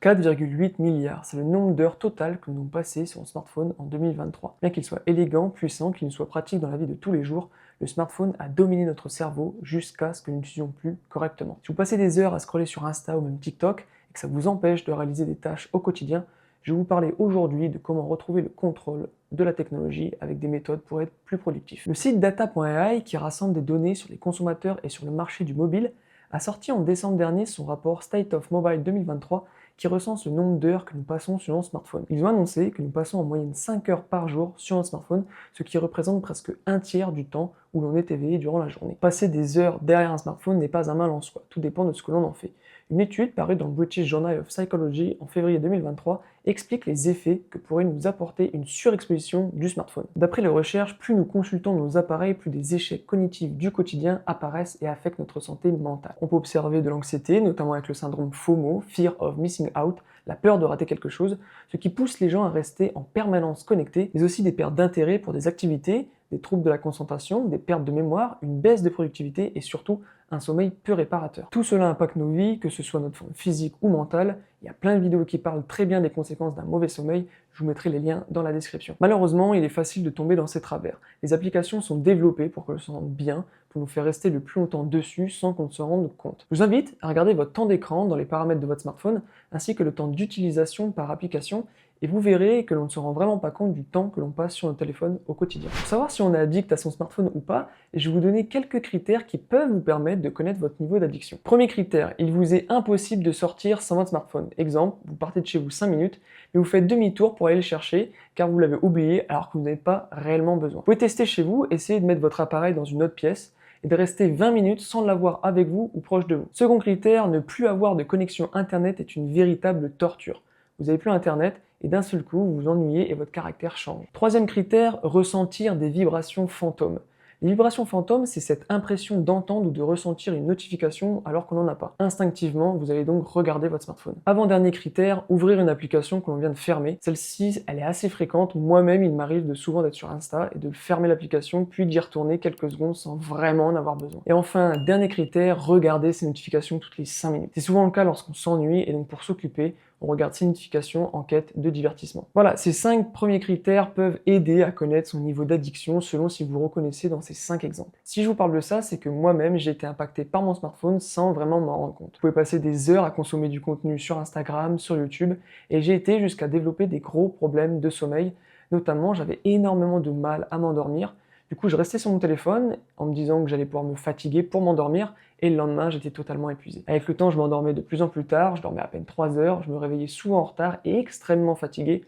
4,8 milliards, c'est le nombre d'heures totales que nous avons passées sur un smartphone en 2023. Bien qu'il soit élégant, puissant, qu'il nous soit pratique dans la vie de tous les jours, le smartphone a dominé notre cerveau jusqu'à ce que nous ne l'utilisions plus correctement. Si vous passez des heures à scroller sur Insta ou même TikTok et que ça vous empêche de réaliser des tâches au quotidien, je vais vous parler aujourd'hui de comment retrouver le contrôle de la technologie avec des méthodes pour être plus productif. Le site data.ai, qui rassemble des données sur les consommateurs et sur le marché du mobile, a sorti en décembre dernier son rapport State of Mobile 2023 qui recense le nombre d'heures que nous passons sur notre smartphone. Ils ont annoncé que nous passons en moyenne 5 heures par jour sur notre smartphone, ce qui représente presque un tiers du temps où l'on est éveillé durant la journée. Passer des heures derrière un smartphone n'est pas un mal en soi, tout dépend de ce que l'on en fait. Une étude parue dans le British Journal of Psychology en février 2023 explique les effets que pourrait nous apporter une surexposition du smartphone. D'après les recherches, plus nous consultons nos appareils, plus des échecs cognitifs du quotidien apparaissent et affectent notre santé mentale. On peut observer de l'anxiété, notamment avec le syndrome FOMO, Fear of Missing Out, la peur de rater quelque chose, ce qui pousse les gens à rester en permanence connectés, mais aussi des pertes d'intérêt pour des activités, des troubles de la concentration, des pertes de mémoire, une baisse de productivité et surtout un sommeil peu réparateur. Tout cela impacte nos vies, que ce soit notre forme physique ou mentale. Il y a plein de vidéos qui parlent très bien des conséquences d'un mauvais sommeil, je vous mettrai les liens dans la description. Malheureusement, il est facile de tomber dans ces travers. Les applications sont développées pour que l'on se sente bien, pour nous faire rester le plus longtemps dessus sans qu'on se rende compte. Je vous invite à regarder votre temps d'écran dans les paramètres de votre smartphone, ainsi que le temps d'utilisation par application, et vous verrez que l'on ne se rend vraiment pas compte du temps que l'on passe sur notre téléphone au quotidien. Pour savoir si on est addict à son smartphone ou pas, je vais vous donner quelques critères qui peuvent vous permettre de connaître votre niveau d'addiction. Premier critère, il vous est impossible de sortir sans votre smartphone. Exemple, vous partez de chez vous 5 minutes, mais vous faites demi-tour pour aller le chercher car vous l'avez oublié alors que vous n'avez pas réellement besoin. Vous pouvez tester chez vous, essayer de mettre votre appareil dans une autre pièce et de rester 20 minutes sans l'avoir avec vous ou proche de vous. Second critère, ne plus avoir de connexion internet est une véritable torture. Vous n'avez plus internet et d'un seul coup vous vous ennuyez et votre caractère change. Troisième critère, ressentir des vibrations fantômes. Les vibrations fantômes, c'est cette impression d'entendre ou de ressentir une notification alors qu'on n'en a pas. Instinctivement, vous allez donc regarder votre smartphone. Avant-dernier critère, ouvrir une application que l'on vient de fermer. Celle-ci, elle est assez fréquente. Moi-même, il m'arrive souvent d'être sur Insta et de fermer l'application, puis d'y retourner quelques secondes sans vraiment en avoir besoin. Et enfin, dernier critère, regarder ces notifications toutes les 5 minutes. C'est souvent le cas lorsqu'on s'ennuie et donc pour s'occuper, on regarde ces notifications en quête de divertissement. Voilà, ces 5 premiers critères peuvent aider à connaître son niveau d'addiction selon si vous vous reconnaissez dans ces 5 exemples. Si je vous parle de ça, c'est que moi-même, j'ai été impacté par mon smartphone sans vraiment m'en rendre compte. Vous pouvez passer des heures à consommer du contenu sur Instagram, sur YouTube, et j'ai été jusqu'à développer des gros problèmes de sommeil. Notamment, j'avais énormément de mal à m'endormir. Du coup, je restais sur mon téléphone en me disant que j'allais pouvoir me fatiguer pour m'endormir et le lendemain, j'étais totalement épuisé. Avec le temps, je m'endormais de plus en plus tard, je dormais à peine 3 heures, je me réveillais souvent en retard et extrêmement fatigué.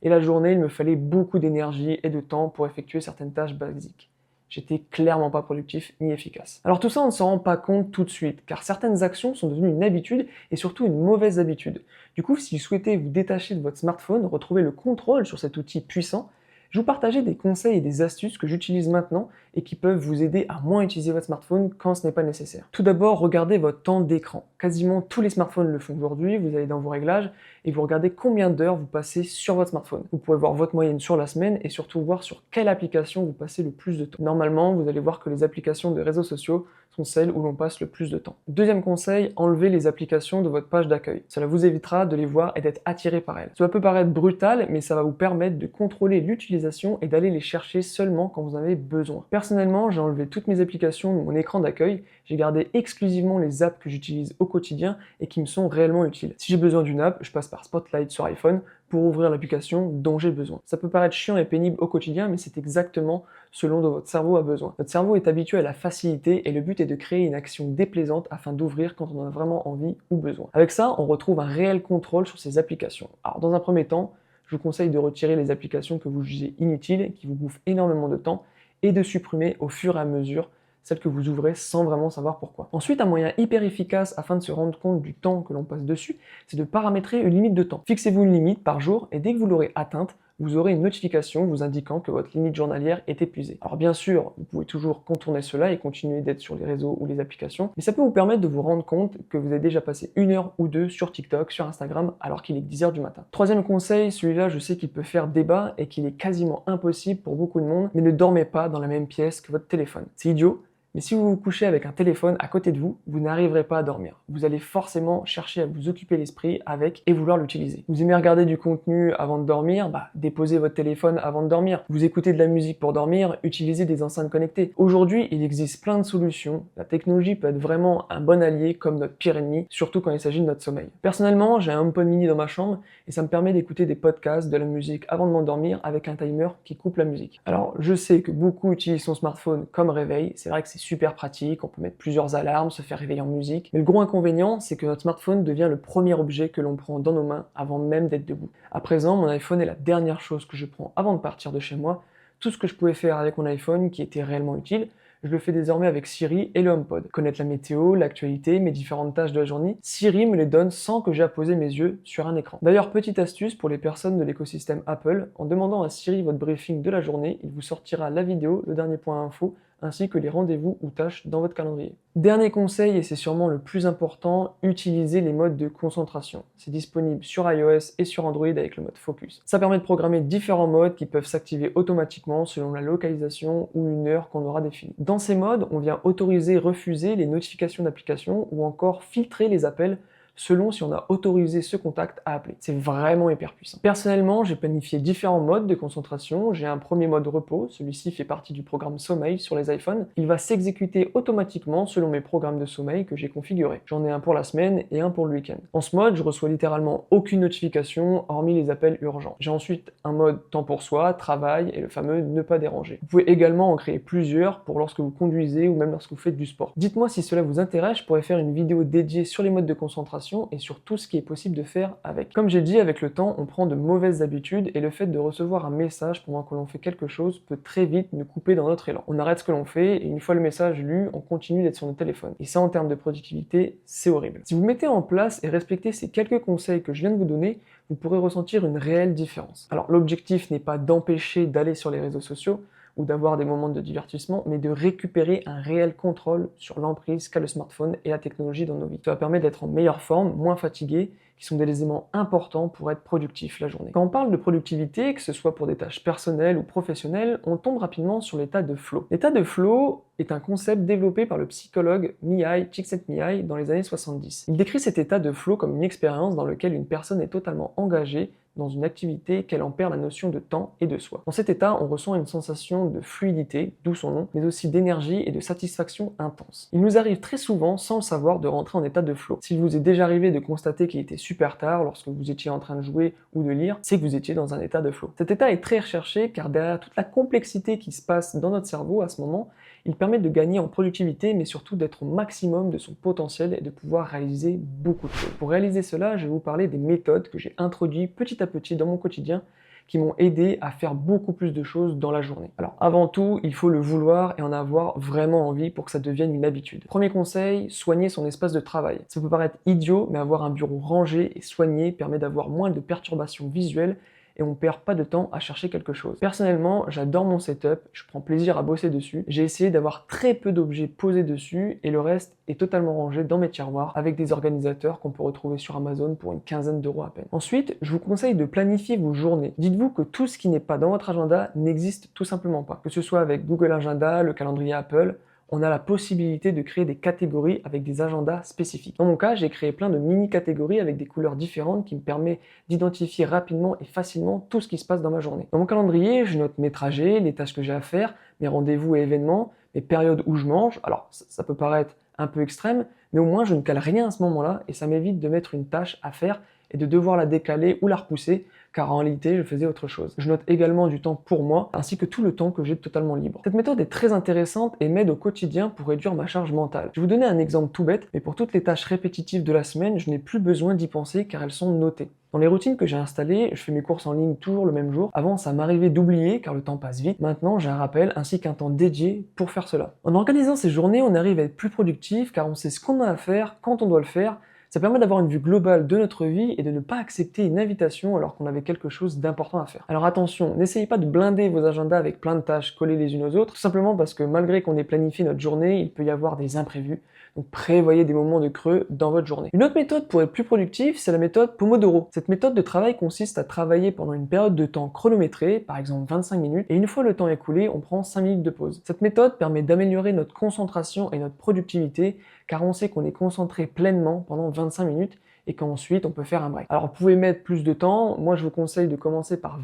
Et la journée, il me fallait beaucoup d'énergie et de temps pour effectuer certaines tâches basiques. J'étais clairement pas productif ni efficace. Alors tout ça, on ne s'en rend pas compte tout de suite, car certaines actions sont devenues une habitude et surtout une mauvaise habitude. Du coup, si vous souhaitez vous détacher de votre smartphone, retrouver le contrôle sur cet outil puissant, je vous partageais des conseils et des astuces que j'utilise maintenant et qui peuvent vous aider à moins utiliser votre smartphone quand ce n'est pas nécessaire. Tout d'abord, regardez votre temps d'écran. Quasiment tous les smartphones le font aujourd'hui, vous allez dans vos réglages et vous regardez combien d'heures vous passez sur votre smartphone. Vous pouvez voir votre moyenne sur la semaine et surtout voir sur quelle application vous passez le plus de temps. Normalement, vous allez voir que les applications de réseaux sociaux sont celles où l'on passe le plus de temps. Deuxième conseil, enlevez les applications de votre page d'accueil. Cela vous évitera de les voir et d'être attiré par elles. Cela peut paraître brutal, mais ça va vous permettre de contrôler l'utilisation et d'aller les chercher seulement quand vous en avez besoin. Personnellement, j'ai enlevé toutes mes applications de mon écran d'accueil, j'ai gardé exclusivement les apps que j'utilise au quotidien et qui me sont réellement utiles. Si j'ai besoin d'une app, je passe par Spotlight sur iPhone pour ouvrir l'application dont j'ai besoin. Ça peut paraître chiant et pénible au quotidien, mais c'est exactement ce dont votre cerveau a besoin. Notre cerveau est habitué à la facilité et le but est de créer une action déplaisante afin d'ouvrir quand on en a vraiment envie ou besoin. Avec ça, on retrouve un réel contrôle sur ces applications. Alors dans un premier temps, je vous conseille de retirer les applications que vous jugez inutiles, qui vous bouffent énormément de temps, et de supprimer au fur et à mesure celles que vous ouvrez sans vraiment savoir pourquoi. Ensuite, un moyen hyper efficace afin de se rendre compte du temps que l'on passe dessus, c'est de paramétrer une limite de temps. Fixez-vous une limite par jour et dès que vous l'aurez atteinte, vous aurez une notification vous indiquant que votre limite journalière est épuisée. Alors bien sûr, vous pouvez toujours contourner cela et continuer d'être sur les réseaux ou les applications, mais ça peut vous permettre de vous rendre compte que vous avez déjà passé 1 heure ou 2 sur TikTok, sur Instagram, alors qu'il est 10 heures du matin. Troisième conseil, celui-là je sais qu'il peut faire débat et qu'il est quasiment impossible pour beaucoup de monde, mais ne dormez pas dans la même pièce que votre téléphone. C'est idiot, Mais si vous vous couchez avec un téléphone à côté de vous, vous n'arriverez pas à dormir. Vous allez forcément chercher à vous occuper l'esprit avec et vouloir l'utiliser. Vous aimez regarder du contenu avant de dormir, déposez votre téléphone avant de dormir. Vous écoutez de la musique pour dormir, utilisez des enceintes connectées. Aujourd'hui, il existe plein de solutions. La technologie peut être vraiment un bon allié comme notre pire ennemi, surtout quand il s'agit de notre sommeil. Personnellement, j'ai un HomePod mini dans ma chambre et ça me permet d'écouter des podcasts, de la musique avant de m'endormir avec un timer qui coupe la musique. Alors, je sais que beaucoup utilisent son smartphone comme réveil. C'est vrai que c'est super pratique, on peut mettre plusieurs alarmes, se faire réveiller en musique. Mais le gros inconvénient, c'est que notre smartphone devient le premier objet que l'on prend dans nos mains avant même d'être debout. À présent, mon iPhone est la dernière chose que je prends avant de partir de chez moi. Tout ce que je pouvais faire avec mon iPhone qui était réellement utile, je le fais désormais avec Siri et le HomePod. Connaître la météo, l'actualité, mes différentes tâches de la journée, Siri me les donne sans que j'ai à poser mes yeux sur un écran. D'ailleurs, petite astuce pour les personnes de l'écosystème Apple, en demandant à Siri votre briefing de la journée, il vous sortira la vidéo, le dernier point info, ainsi que les rendez-vous ou tâches dans votre calendrier. Dernier conseil, et c'est sûrement le plus important, utilisez les modes de concentration. C'est disponible sur iOS et sur Android avec le mode Focus. Ça permet de programmer différents modes qui peuvent s'activer automatiquement selon la localisation ou une heure qu'on aura définie. Dans ces modes, on vient autoriser, refuser les notifications d'applications ou encore filtrer les appels selon si on a autorisé ce contact à appeler. C'est vraiment hyper puissant. Personnellement, j'ai planifié différents modes de concentration. J'ai un premier mode repos, celui-ci fait partie du programme sommeil sur les iPhones. Il va s'exécuter automatiquement selon mes programmes de sommeil que j'ai configurés. J'en ai un pour la semaine et un pour le week-end. En ce mode, je reçois littéralement aucune notification, hormis les appels urgents. J'ai ensuite un mode temps pour soi, travail et le fameux ne pas déranger. Vous pouvez également en créer plusieurs pour lorsque vous conduisez ou même lorsque vous faites du sport. Dites-moi si cela vous intéresse, je pourrais faire une vidéo dédiée sur les modes de concentration et sur tout ce qui est possible de faire avec. Comme j'ai dit, avec le temps, on prend de mauvaises habitudes et le fait de recevoir un message pendant que l'on fait quelque chose peut très vite nous couper dans notre élan. On arrête ce que l'on fait et une fois le message lu, on continue d'être sur notre téléphone. Et ça, en termes de productivité, c'est horrible. Si vous mettez en place et respectez ces quelques conseils que je viens de vous donner, vous pourrez ressentir une réelle différence. Alors, l'objectif n'est pas d'empêcher d'aller sur les réseaux sociaux, ou d'avoir des moments de divertissement, mais de récupérer un réel contrôle sur l'emprise qu'a le smartphone et la technologie dans nos vies. Ça va permettre d'être en meilleure forme, moins fatigué, qui sont des éléments importants pour être productif la journée. Quand on parle de productivité, que ce soit pour des tâches personnelles ou professionnelles, on tombe rapidement sur l'état de flow. L'état de flow est un concept développé par le psychologue Mihai Csikszentmihalyi dans les années 70. Il décrit cet état de flow comme une expérience dans laquelle une personne est totalement engagée dans une activité qu'elle en perd la notion de temps et de soi. Dans cet état, on ressent une sensation de fluidité, d'où son nom, mais aussi d'énergie et de satisfaction intense. Il nous arrive très souvent, sans le savoir, de rentrer en état de flow. S'il vous est déjà arrivé de constater qu'il était super tard lorsque vous étiez en train de jouer ou de lire, c'est que vous étiez dans un état de flow. Cet état est très recherché car derrière toute la complexité qui se passe dans notre cerveau à ce moment, il permet de gagner en productivité, mais surtout d'être au maximum de son potentiel et de pouvoir réaliser beaucoup de choses. Pour réaliser cela, je vais vous parler des méthodes que j'ai introduites petit à petit dans mon quotidien qui m'ont aidé à faire beaucoup plus de choses dans la journée. Alors avant tout, il faut le vouloir et en avoir vraiment envie pour que ça devienne une habitude. Premier conseil, soigner son espace de travail. Ça peut paraître idiot, mais avoir un bureau rangé et soigné permet d'avoir moins de perturbations visuelles et on perd pas de temps à chercher quelque chose. Personnellement, j'adore mon setup, je prends plaisir à bosser dessus. J'ai essayé d'avoir très peu d'objets posés dessus et le reste est totalement rangé dans mes tiroirs avec des organisateurs qu'on peut retrouver sur Amazon pour une quinzaine d'euros à peine. Ensuite, je vous conseille de planifier vos journées. Dites-vous que tout ce qui n'est pas dans votre agenda n'existe tout simplement pas. Que ce soit avec Google Agenda, le calendrier Apple, on a la possibilité de créer des catégories avec des agendas spécifiques. Dans mon cas, j'ai créé plein de mini-catégories avec des couleurs différentes qui me permettent d'identifier rapidement et facilement tout ce qui se passe dans ma journée. Dans mon calendrier, je note mes trajets, les tâches que j'ai à faire, mes rendez-vous et événements, mes périodes où je mange. Alors, ça peut paraître un peu extrême, mais au moins je ne cale rien à ce moment-là et ça m'évite de mettre une tâche à faire et de devoir la décaler ou la repousser, car en réalité, je faisais autre chose. Je note également du temps pour moi, ainsi que tout le temps que j'ai totalement libre. Cette méthode est très intéressante et m'aide au quotidien pour réduire ma charge mentale. Je vais vous donner un exemple tout bête, mais pour toutes les tâches répétitives de la semaine, je n'ai plus besoin d'y penser car elles sont notées. Dans les routines que j'ai installées, je fais mes courses en ligne toujours le même jour. Avant, ça m'arrivait d'oublier car le temps passe vite. Maintenant, j'ai un rappel ainsi qu'un temps dédié pour faire cela. En organisant ces journées, on arrive à être plus productif car on sait ce qu'on a à faire, quand on doit le faire. Ça permet d'avoir une vue globale de notre vie et de ne pas accepter une invitation alors qu'on avait quelque chose d'important à faire. Alors attention, n'essayez pas de blinder vos agendas avec plein de tâches collées les unes aux autres, tout simplement parce que malgré qu'on ait planifié notre journée, il peut y avoir des imprévus. Donc prévoyez des moments de creux dans votre journée. Une autre méthode pour être plus productif, c'est la méthode Pomodoro. Cette méthode de travail consiste à travailler pendant une période de temps chronométrée, par exemple 25 minutes, et une fois le temps écoulé, on prend 5 minutes de pause. Cette méthode permet d'améliorer notre concentration et notre productivité, car on sait qu'on est concentré pleinement pendant 25 minutes et qu'ensuite on peut faire un break. Alors vous pouvez mettre plus de temps, moi je vous conseille de commencer par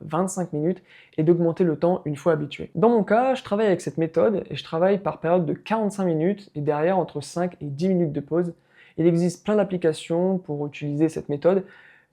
20-25 minutes et d'augmenter le temps une fois habitué. Dans mon cas, je travaille avec cette méthode et je travaille par période de 45 minutes et derrière entre 5 et 10 minutes de pause. Il existe plein d'applications pour utiliser cette méthode,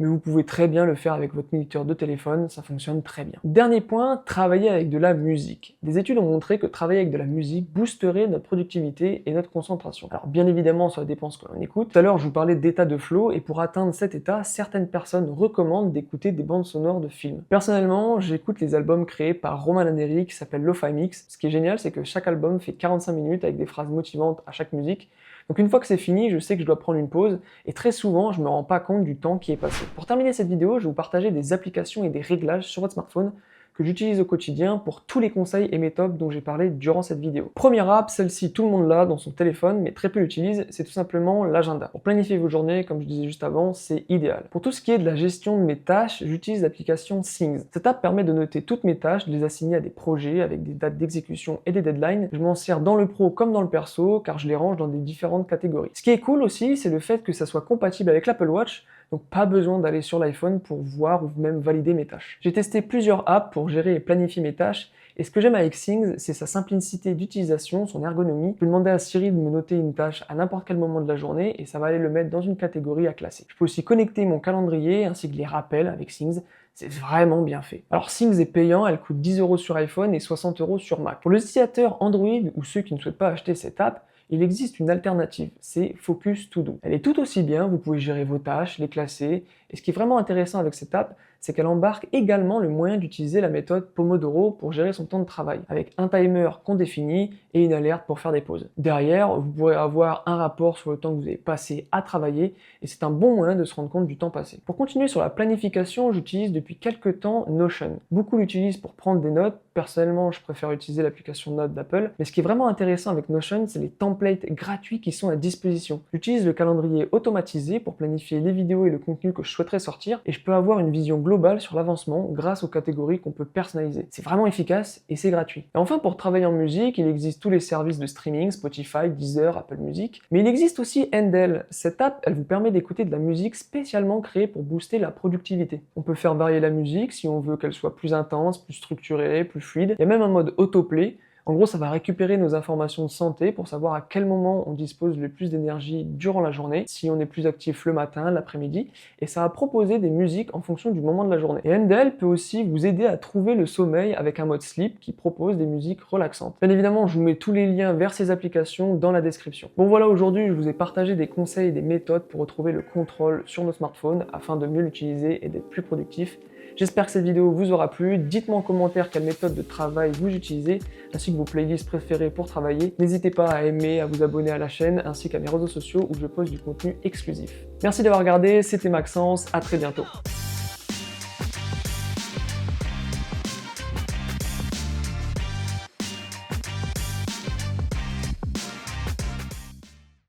mais vous pouvez très bien le faire avec votre minuteur de téléphone, ça fonctionne très bien. Dernier point, travailler avec de la musique. Des études ont montré que travailler avec de la musique boosterait notre productivité et notre concentration. Alors bien évidemment, ça dépend ce que l'on écoute. Tout à l'heure, je vous parlais d'état de flow, et pour atteindre cet état, certaines personnes recommandent d'écouter des bandes sonores de films. Personnellement, j'écoute les albums créés par Roman Laneri qui s'appelle Lo-Fi Mix. Ce qui est génial, c'est que chaque album fait 45 minutes avec des phrases motivantes à chaque musique. Donc une fois que c'est fini, je sais que je dois prendre une pause et très souvent, je me rends pas compte du temps qui est passé. Pour terminer cette vidéo, je vais vous partager des applications et des réglages sur votre smartphone que j'utilise au quotidien pour tous les conseils et méthodes dont j'ai parlé durant cette vidéo. Première app, celle-ci tout le monde l'a dans son téléphone, mais très peu l'utilisent, c'est tout simplement l'agenda. Pour planifier vos journées, comme je disais juste avant, c'est idéal. Pour tout ce qui est de la gestion de mes tâches, j'utilise l'application Things. Cette app permet de noter toutes mes tâches, de les assigner à des projets avec des dates d'exécution et des deadlines. Je m'en sers dans le pro comme dans le perso, car je les range dans des différentes catégories. Ce qui est cool aussi, c'est le fait que ça soit compatible avec l'Apple Watch, donc pas besoin d'aller sur l'iPhone pour voir ou même valider mes tâches. J'ai testé plusieurs apps pour gérer et planifier mes tâches, et ce que j'aime avec Things, c'est sa simplicité d'utilisation, son ergonomie. Je peux demander à Siri de me noter une tâche à n'importe quel moment de la journée, et ça va aller le mettre dans une catégorie à classer. Je peux aussi connecter mon calendrier ainsi que les rappels avec Things. C'est vraiment bien fait. Alors Things est payant, elle coûte 10 € sur iPhone et 60 € sur Mac. Pour les utilisateurs Android ou ceux qui ne souhaitent pas acheter cette app, il existe une alternative, c'est Focus To Do. Elle est tout aussi bien, vous pouvez gérer vos tâches, les classer, et ce qui est vraiment intéressant avec cette app, c'est qu'elle embarque également le moyen d'utiliser la méthode Pomodoro pour gérer son temps de travail, avec un timer qu'on définit et une alerte pour faire des pauses. Derrière, vous pourrez avoir un rapport sur le temps que vous avez passé à travailler, et c'est un bon moyen de se rendre compte du temps passé. Pour continuer sur la planification, j'utilise depuis quelques temps Notion. Beaucoup l'utilisent pour prendre des notes. Personnellement, je préfère utiliser l'application Notes d'Apple, mais ce qui est vraiment intéressant avec Notion, c'est les templates gratuits qui sont à disposition. J'utilise le calendrier automatisé pour planifier les vidéos et le contenu que je souhaiterais sortir, et je peux avoir une vision globale sur l'avancement grâce aux catégories qu'on peut personnaliser. C'est vraiment efficace et c'est gratuit. Et enfin, pour travailler en musique, il existe tous les services de streaming, Spotify, Deezer, Apple Music, mais il existe aussi Endel. Cette app, elle vous permet d'écouter de la musique spécialement créée pour booster la productivité. On peut faire varier la musique si on veut qu'elle soit plus intense, plus structurée, plus fluide. Il y a même un mode autoplay. En gros, ça va récupérer nos informations de santé pour savoir à quel moment on dispose le plus d'énergie durant la journée, si on est plus actif le matin, l'après-midi, et ça va proposer des musiques en fonction du moment de la journée. Et Endel peut aussi vous aider à trouver le sommeil avec un mode sleep qui propose des musiques relaxantes. Bien évidemment, je vous mets tous les liens vers ces applications dans la description. Bon voilà, aujourd'hui, je vous ai partagé des conseils et des méthodes pour retrouver le contrôle sur nos smartphones afin de mieux l'utiliser et d'être plus productif. J'espère que cette vidéo vous aura plu. Dites-moi en commentaire quelle méthode de travail vous utilisez, ainsi que vos playlists préférées pour travailler. N'hésitez pas à aimer, à vous abonner à la chaîne, ainsi qu'à mes réseaux sociaux où je poste du contenu exclusif. Merci d'avoir regardé, c'était Maxence, à très bientôt.